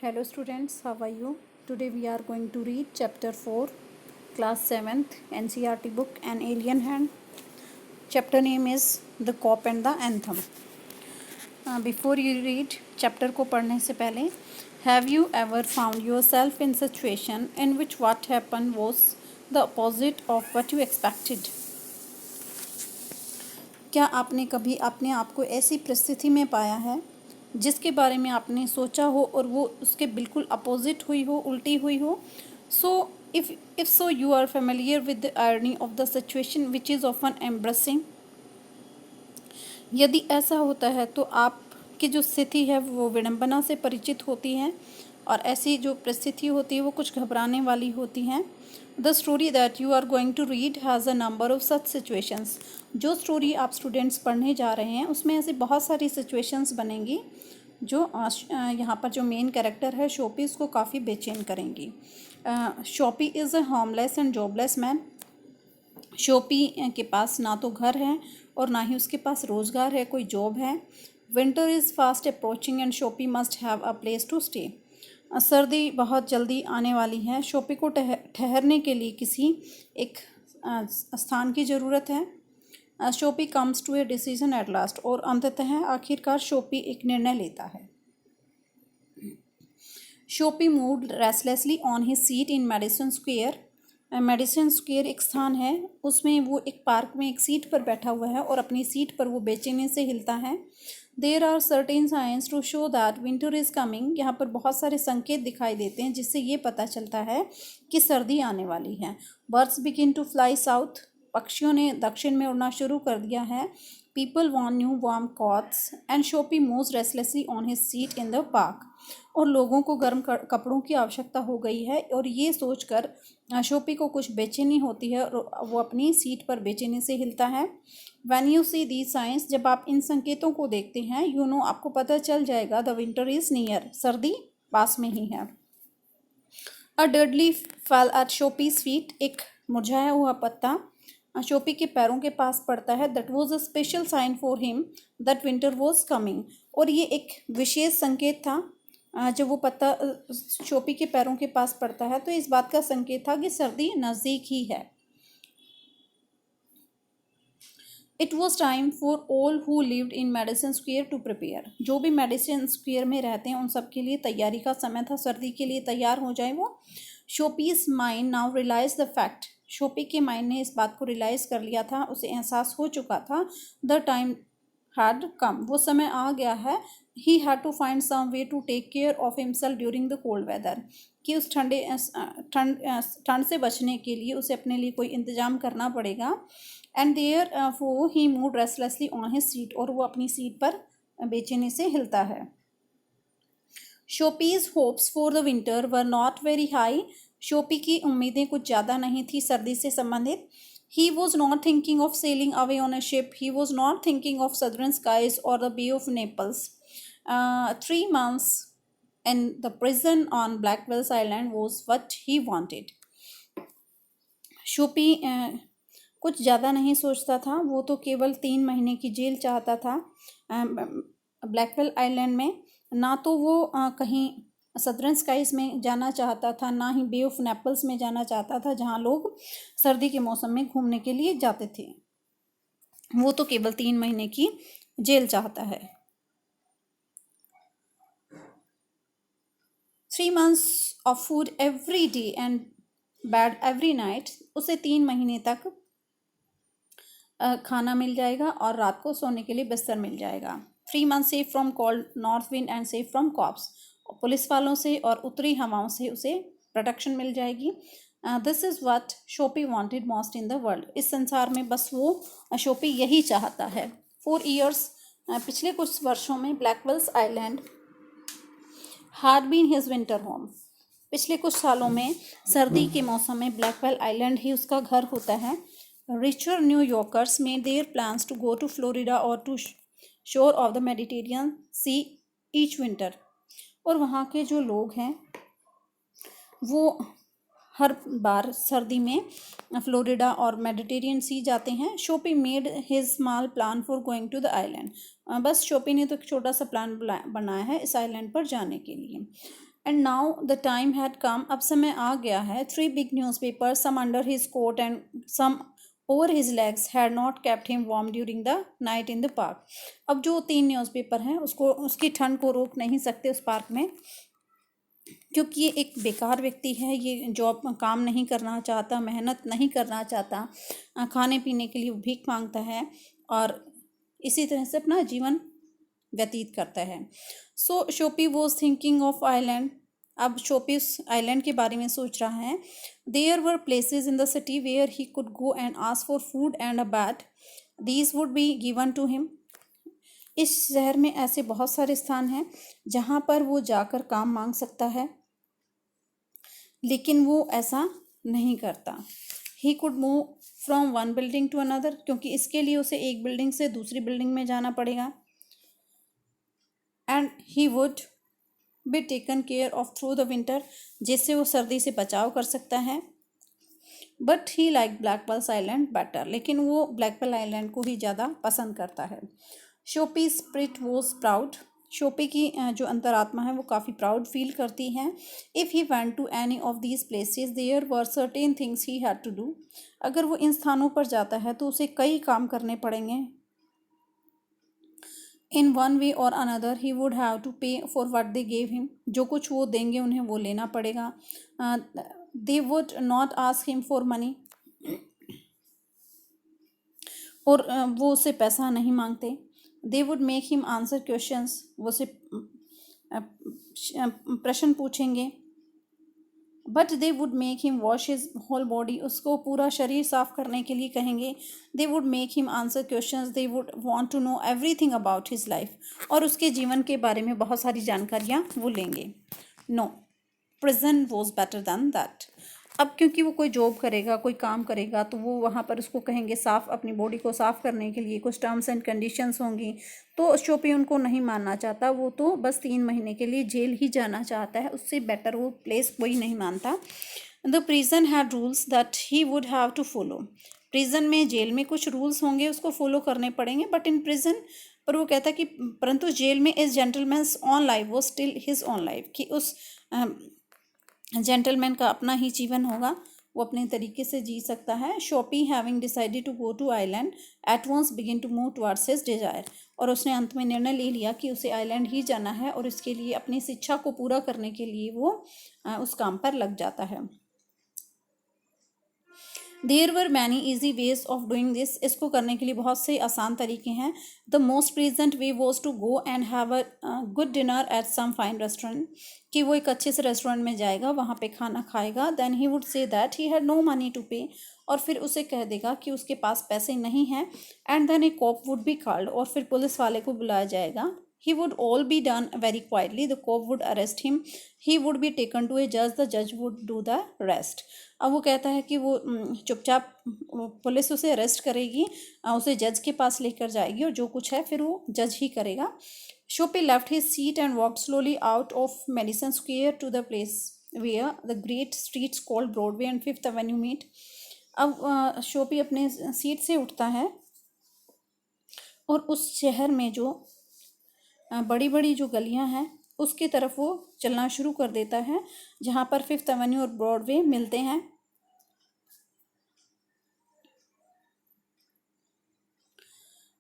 Hello students, how are you? Today we are going to read chapter 4, class 7th NCERT book An Alien Hand. Chapter name is The Cop and the Anthem. Before you read chapter को पढ़ने से पहले, have you ever found yourself in situation in which what happened was the opposite of what you expected? क्या आपने कभी अपने आप को ऐसी परिस्थिति में पाया है जिसके बारे में आपने सोचा हो और वो उसके बिल्कुल अपोजिट हुई हो, उल्टी हुई हो? So if so you are familiar with the irony of the situation which is often embarrassing. यदि ऐसा होता है तो आपकी जो स्थिति है वो विडंबना से परिचित होती है और ऐसी जो परिस्थिति होती है वो कुछ घबराने वाली होती हैं. The story that you are going to read has a number of such situations. जो स्टोरी आप स्टूडेंट्स पढ़ने जा रहे हैं उसमें ऐसी बहुत सारी सिचुएशंस बनेंगी जो यहाँ पर जो मेन कैरेक्टर है शोपी उसको काफ़ी बेचैन करेंगी. Shopee is a homeless and jobless man. Shopee के पास ना तो घर है और ना ही उसके पास रोज़गार है, कोई जॉब है. Winter is fast approaching and Soapy must have a place to stay. सर्दी बहुत जल्दी आने वाली है. शोपी को ठहरने के लिए किसी एक स्थान की ज़रूरत है. Soapy comes to a decision at last. और अंततः आखिरकार शोपी एक निर्णय लेता है. Soapy moved restlessly on his seat in Madison Square. Madison Square एक स्थान है, उसमें वो एक पार्क में एक सीट पर बैठा हुआ है और अपनी सीट पर वो बेचैनी से हिलता है. There are certain signs to show that winter is coming. यहाँ पर बहुत सारे संकेत दिखाई देते हैं जिससे ये पता चलता है कि सर्दी आने वाली है. Birds begin to fly south. पक्षियों ने दक्षिण में उड़ना शुरू कर दिया है. People want new warm clothes and Soapy moves restlessly on his seat in the park. और लोगों को गर्म कपड़ों की आवश्यकता हो गई है और ये सोचकर शोपी को कुछ बेचैनी होती है और वो अपनी सीट पर बेचैनी से हिलता है. When you see these signs, जब आप इन संकेतों को देखते हैं, यू नो आपको पता चल जाएगा द विंटर इज़ नियर. सर्दी पास में ही है. A deadly fell at Sophie's feet. एक मुरझाया हुआ पत्ता शोपी के पैरों के पास पड़ता है. That was a special sign for him that winter was coming. और ये एक विशेष संकेत था. जब वो पत्ता शोपी के पैरों के पास पड़ता है तो इस बात का संकेत था कि सर्दी नज़दीक ही है. It was time for all who lived in Madison Square to prepare. जो भी मेडिसन स्क्वेयर में रहते हैं उन सब के लिए तैयारी का समय था. सर्दी के लिए तैयार हो जाए वो. Sophie's mind now realise the fact. Sophie के माइंड ने इस बात को रियलाइज़ कर लिया था, उसे एहसास हो चुका था. The time had come. वो समय आ गया है. He had to find some way to take care of himself during the cold weather. कि उस ठंड से बचने के लिए उसे अपने लिए कोई इंतज़ाम करना पड़ेगा. And there for he moved restlessly on his seat. और वो अपनी सीट पर बेचैनी से हिलता है. Soapy's hopes for the winter were not very high. Soapy की उम्मीदें कुछ ज़्यादा नहीं थी सर्दी से संबंधित. He was not thinking of sailing away on a ship. He was not thinking of southern skies or the Bay of Naples. 3 months in the prison on Blackwell's Island was what he wanted. Shopee कुछ ज़्यादा नहीं सोचता था. वो तो केवल 3 महीने की जेल चाहता था ब्लैकवेल आइलैंड में. ना तो वो कहीं सदर्न स्काइज में जाना चाहता था, ना ही बे ऑफ नेपल्स में जाना चाहता था जहाँ लोग सर्दी के मौसम में घूमने के लिए जाते थे. वो तो केवल 3 महीने की जेल चाहता है. 3 months of food every day and bed every night. उसे 3 महीने तक खाना मिल जाएगा और रात को सोने के लिए बिस्तर मिल जाएगा. 3 months safe from cold north wind and safe from cops. पुलिस वालों से और उत्तरी हवाओं से उसे प्रोटेक्शन मिल जाएगी. This is what Shopee wanted most in the world. इस संसार में बस वो शोपी यही चाहता है. 4 years पिछले कुछ वर्षों में Blackwell's island had been his winter home. पिछले कुछ सालों में सर्दी के मौसम में ब्लैकवेल आइलैंड ही उसका घर होता है. Richer New Yorkers made their plans to go to Florida और to shore of the Mediterranean sea each winter. और वहाँ के जो लोग हैं वो हर बार सर्दी में फ्लोरिडा और मेडिटेरियन सी जाते हैं. Soapy made his small plan for going to the island. बस शोपी ने तो एक छोटा सा प्लान बनाया है इस आइलैंड पर जाने के लिए. And now the time had come, अब समय आ गया है. 3 big newspaper, some under his coat and some over his legs, had not kept him warm during the night in the park. अब जो 3 न्यूज़पेपर हैं उसको, उसकी ठंड को रोक नहीं सकते उस पार्क में, क्योंकि ये एक बेकार व्यक्ति है. ये जॉब काम नहीं करना चाहता, मेहनत नहीं करना चाहता, खाने पीने के लिए भीख मांगता है और इसी तरह से अपना जीवन व्यतीत करता है. So Soapy was thinking of island. अब शोपी उस आइलैंड के बारे में सोच रहा है. There were places in the city where he could go and ask for food and a bed, these would be given to him. इस शहर में ऐसे बहुत सारे स्थान हैं जहाँ पर वो जाकर काम मांग सकता है, लेकिन वो ऐसा नहीं करता. He could move from one building to another, क्योंकि इसके लिए उसे एक बिल्डिंग से दूसरी बिल्डिंग में जाना पड़ेगा. And he would be taken care of through the winter, जिससे वो सर्दी से बचाव कर सकता है. But he like black pearls island better, लेकिन वो ब्लैक पर्ल आइलैंड को ही ज़्यादा पसंद करता है. Shopee spirit was proud. Shopee की जो अंतरात्मा है वो काफ़ी प्राउड फील करती है. If he went to any of these places there were certain things he had to do. अगर वो इन स्थानों पर जाता है तो उसे कई काम करने पड़ेंगे. इन one way or another he would have to pay for what they gave him. जो कुछ वो देंगे उन्हें वो लेना पड़ेगा. They would not ask him for money, और वो उससे पैसा नहीं मांगते. They would make him answer questions, वो उससे प्रश्न पूछेंगे. But they would make him wash his whole body, उसको पूरा शरीर साफ करने के लिए कहेंगे. They would make him answer questions, they would want to know everything about his life, और उसके जीवन के बारे में बहुत सारी जानकारियाँ वो लेंगे. No, prison was better than that. अब क्योंकि वो कोई जॉब करेगा, कोई काम करेगा, तो वो वहाँ पर उसको कहेंगे साफ, अपनी बॉडी को साफ करने के लिए कुछ टर्म्स एंड कंडीशंस होंगी. तो शोपी उनको नहीं मानना चाहता. वो तो बस 3 महीने के लिए जेल ही जाना चाहता है, उससे बेटर वो प्लेस कोई नहीं मानता. The prison had rules that he would have to follow. Prison में, जेल में कुछ रूल्स होंगे उसको फॉलो करने पड़ेंगे. बट इन प्रिजन, पर वो कहता कि परंतु जेल में इस जेंटलमैन्स ऑन लाइफ वो स्टिल हिज ऑन लाइफ, कि उस जेंटलमैन का अपना ही जीवन होगा, वो अपने तरीके से जी सकता है. Soapy having decided to go to island at once begin to move towards his desire. और उसने अंत में निर्णय ले लिया कि उसे आइलैंड ही जाना है, और इसके लिए अपनी शिक्षा को पूरा करने के लिए वो उस काम पर लग जाता है. There were many easy ways of doing this. इसको करने के लिए बहुत से आसान तरीके हैं. The most present way was to go and have a good dinner at some fine restaurant, कि वो एक अच्छे से रेस्टोरेंट में जाएगा, वहाँ पे खाना खाएगा. Then he would say that he had no money to pay, और फिर उसे कह देगा कि उसके पास पैसे नहीं हैं. And then a cop would be called, और फिर पुलिस वाले को बुलाया जाएगा. He would all be done very quietly. The cop would arrest him. He would be taken to a judge. The judge would do the rest. अब वो कहता है कि वो चुपचाप, पुलिस उसे अरेस्ट करेगी, उसे जज के पास लेकर जाएगी, और जो कुछ है फिर वो जज ही करेगा. Shopee left his seat and walked slowly out of Madison Square to the place where the great streets called Broadway and Fifth Avenue meet. अब शोपी अपने सीट से उठता है और उस शहर में जो बड़ी बड़ी जो गलियां हैं उसकी तरफ वो चलना शुरू कर देता है, जहाँ पर फिफ्थ एवेन्यू और ब्रॉडवे मिलते हैं.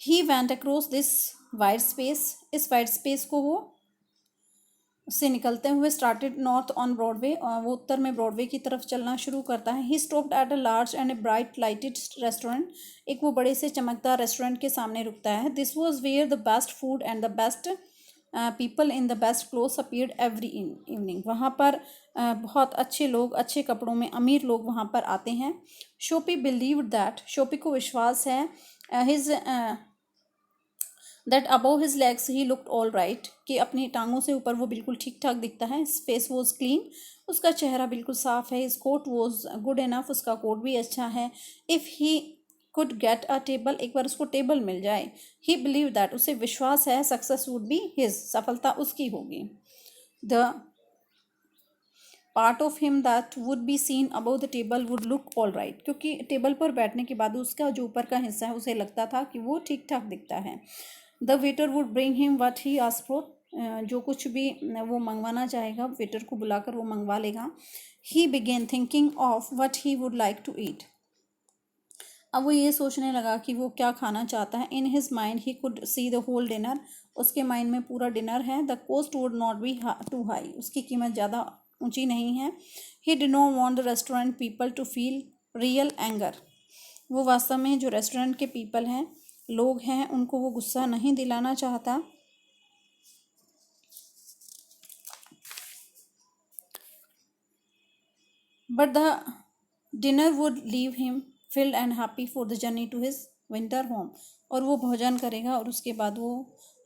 He went across this wide space. इस वाइड स्पेस को वो से निकलते हुए स्टार्टेड नॉर्थ ऑन ब्रॉडवे, वो उत्तर में ब्रॉडवे की तरफ चलना शुरू करता है. He stopped at a large and a bright lighted restaurant. एक वो बड़े से चमकदार रेस्टोरेंट के सामने रुकता है. This was where the best food and the best people in the best clothes appeared every evening. वहाँ पर बहुत अच्छे लोग, अच्छे कपड़ों में अमीर लोग वहाँ पर आते हैं. शोपी बिलीव्ड दैट, शोपी को विश्वास है, his that above his legs he looked all right, कि अपनी टांगों से ऊपर वो बिल्कुल ठीक ठाक दिखता है. फेस वॉज क्लीन, उसका चेहरा बिल्कुल साफ है. His coat was good enough, उसका कोट भी अच्छा है. If he could get a table, एक बार उसको टेबल मिल जाए. ही बिलीव दैट, उसे विश्वास है, सक्सेस वुड बी हिज, सफलता उसकी होगी. The part of him that would be seen above the table would look all right, क्योंकि टेबल पर बैठने के बाद उसका जो ऊपर का हिस्सा है उसे लगता था कि वो ठीक ठाक दिखता है. The waiter would bring him what he asked for. जो कुछ भी वो मंगवाना चाहेगा वेटर को बुलाकर वो मंगवा लेगा। He began thinking of what he would like to eat. अब वो ये सोचने लगा कि वो क्या खाना चाहता है। In his mind he could see the whole dinner. उसके माइंड में पूरा डिनर है। The cost would not be too high. उसकी कीमत ज़्यादा ऊंची नहीं है। He did not want the restaurant people to feel real anger. वो वास्तव में जो रेस्टोरेंट के पीपल हैं, लोग हैं, उनको वो गुस्सा नहीं दिलाना चाहता। But the dinner would leave him filled and happy for the journey to his winter home. और वो भोजन करेगा और उसके बाद वो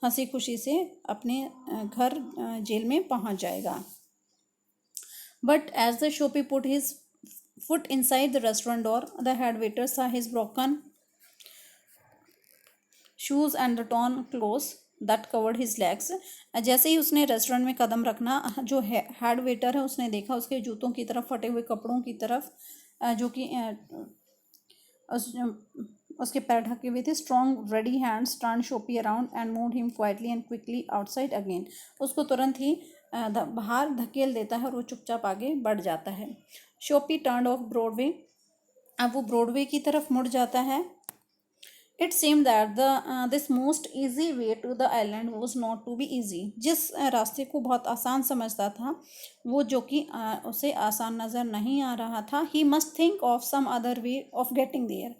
हंसी खुशी से अपने घर जेल में पहुंच जाएगा। But as the Soapy put his foot inside the restaurant door, the head waiter saw his broken shoes and the torn clothes that covered his legs. जैसे ही उसने रेस्टोरेंट में कदम रखना, जो हेड वेटर है उसने देखा उसके जूतों की तरफ, फटे हुए कपड़ों की तरफ, जो कि उसके पैर ढके हुए थे। Strong ready hands turn Shopee around and move him quietly and quickly outside again. उसको तुरंत ही बाहर धकेल देता है और वो चुपचाप आगे बढ़ जाता है। Shopee turn off Broadway. अब वो ब्रॉडवे की तरफ मुड़ जाता है। It seemed that this most easy way to the island was not to be easy। जिस रास्ते को बहुत आसान समझता था वो, जो कि उसे आसान नज़र नहीं आ रहा था। he must think of some other way of getting there।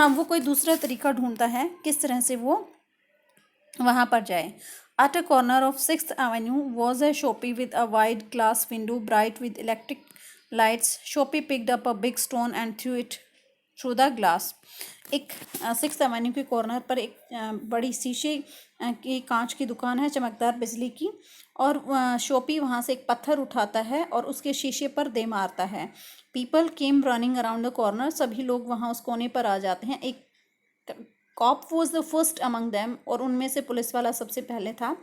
वो कोई दूसरा तरीका ढूंढता है किस तरह से वो वहाँ पर जाए। At a corner of 6th Avenue was a shopee with a wide glass window bright with electric lights। Shopee picked up a big stone and threw it through the glass. एक 6th एवेन्यू के corner पर एक बड़ी शीशे की कांच की दुकान है, चमकदार बिजली की, और शोपी वहाँ से एक पत्थर उठाता है और उसके शीशे पर दे मारता है। People came running around the corner. सभी लोग वहाँ उस कोने पर आ जाते हैं। एक cop was the first among them. और उनमें से पुलिस वाला सबसे पहले था।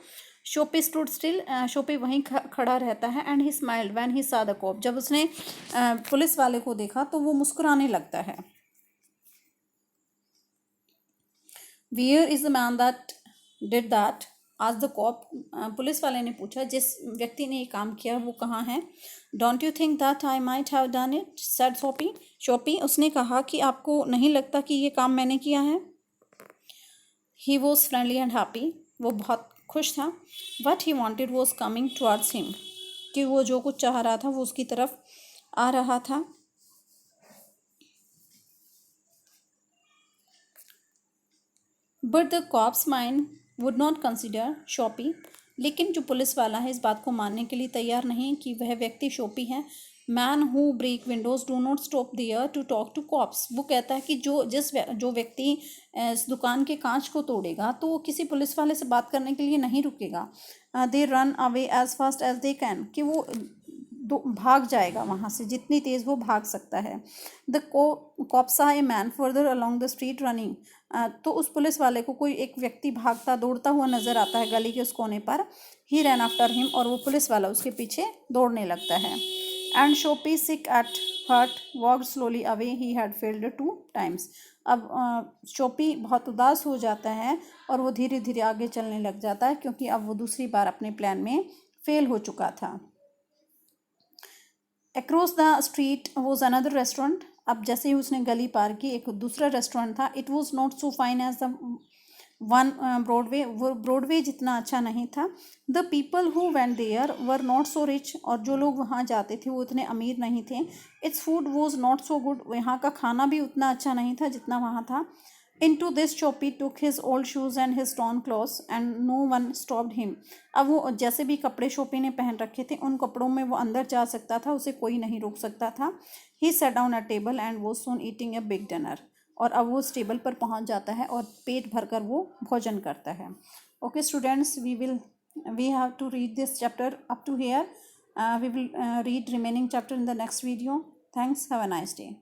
Shopee stood still. शोपी वहीं खड़ा रहता है। And he smiled when he saw the cop. जब उसने पुलिस वाले को देखा तो वो मुस्कुराने लगता है। Where is the man that did that आज द कॉप। पुलिस वाले ने पूछा, जिस व्यक्ति ने ये काम किया वो कहाँ है। Don't you think that I might have done it said Shopee. उसने कहा कि आपको नहीं लगता कि ये काम मैंने किया है। He was friendly and happy. वो बहुत खुश था। What he wanted was coming towards him. कि वो जो कुछ चाह रहा था वो उसकी तरफ आ रहा था। But the cop's mind would not consider Soapy. लेकिन जो पुलिस वाला है इस बात को मानने के लिए तैयार नहीं कि वह व्यक्ति शोपी है। Man who break windows do not stop there to talk to cops. वो कहता है कि जो व्यक्ति इस दुकान के कांच को तोड़ेगा तो वो किसी पुलिस वाले से बात करने के लिए नहीं रुकेगा। They run away as fast as they can. कि वो भाग जाएगा वहाँ से जितनी तेज़ वो भाग सकता है। The cops are a man further along the street running. तो उस पुलिस वाले को कोई एक व्यक्ति भागता दौड़ता हुआ नजर आता है गली के उस कोने पर। He run after him. और वो पुलिस वाला उसके पीछे दौड़ने लगता है। And Soapy sick at heart walk slowly away. He had failed 2 times। अब शोपी बहुत उदास हो जाता है और वो धीरे धीरे आगे चलने लग जाता है क्योंकि अब वो दूसरी बार अपने प्लान में फेल हो चुका था। Across the street was another restaurant. अब जैसे ही उसने गली पार की एक दूसरा रेस्टोरेंट था। It was not so fine as the one Broadway. वो ब्रॉडवे जितना अच्छा नहीं था। The people who went there were not so rich. और जो लोग वहाँ जाते थे वो इतने अमीर नहीं थे। Its food was not so good. यहाँ का खाना भी उतना अच्छा नहीं था जितना वहाँ था। Into this Choppy took his old shoes and his torn clothes and no one stopped him। अब वो जैसे भी कपड़े शोपी ने पहन रखे थे उन कपड़ों में वो अंदर जा सकता था, उसे कोई नहीं रोक सकता था। He sat down at table and was soon eating a big dinner। और अब वो उस टेबल पर पहुंच जाता है और पेट भरकर वो भोजन करता है। Okay students, we have to read this chapter up to here। We will read remaining chapter in the next video। Thanks, have a nice day।